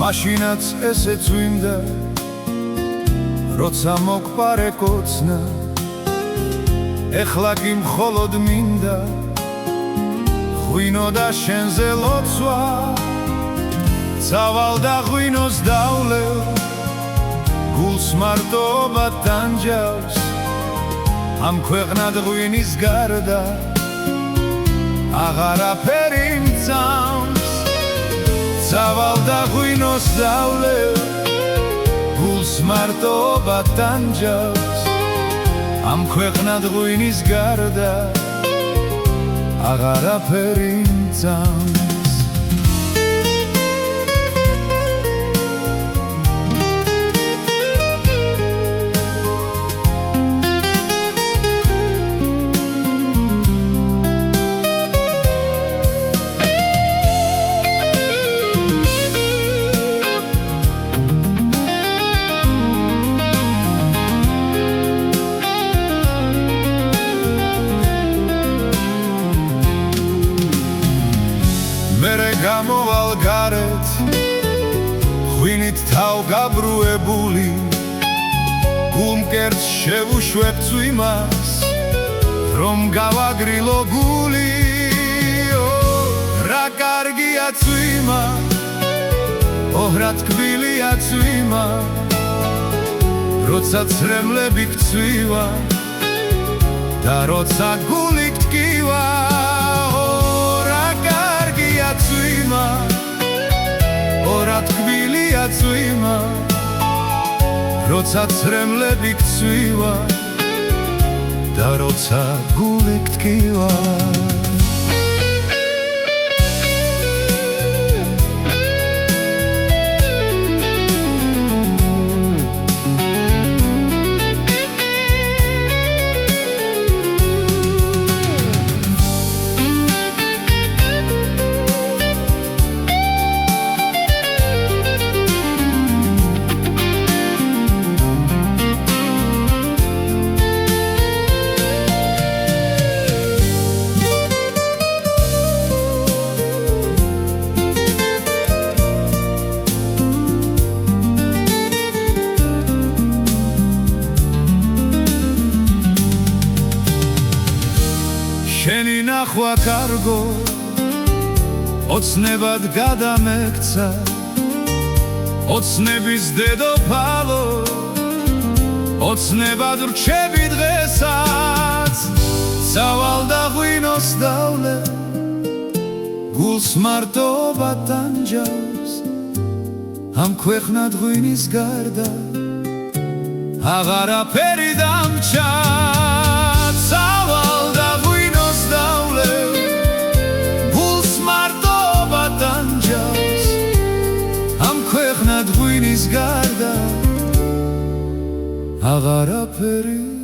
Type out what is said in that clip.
მაშინაც ესეც ვინდა როცა მოგპარე კოცნა ეხლა კი მხოლოდ მინდა ღვინო და შენზე ლოცვა წავალ და ღვინოს დავლევ გულს მარტოობა ტანჯავს ამ ქვეყნად ღვინის გარდა აღარაფერი მწამს წავალ და ღვინოს დავლევ გულს მარტოობა ტანჯავს ამ ქვეყნად ღვინის გარდა აღარაფერი მწამს მერე გამოვალ გარეთ ღვინით თავ გაბრუებული გულმკერდს შევუშვებ წვიმას რომ გავაგრილო გული რა კარგია წვიმა რა თკბილია წვიმა როცა ცრემლები გწვივა და როცა გული გტკივა რა თკბილია წვიმა როცა ცრემლები გწვივა და როცა გული გტკივა შენი ნახვა კარგო ოცნებად გადამექცა ოცნების დედოფალო ოცნებად რჩები დღესაც წავალ და ღვინოს დავლევ გულს მარტოობა ტანჯავს ამ ქვეყნად ღვინის გარდა აღარაფერი დამჭა ღვინის გარდა აღარაფერი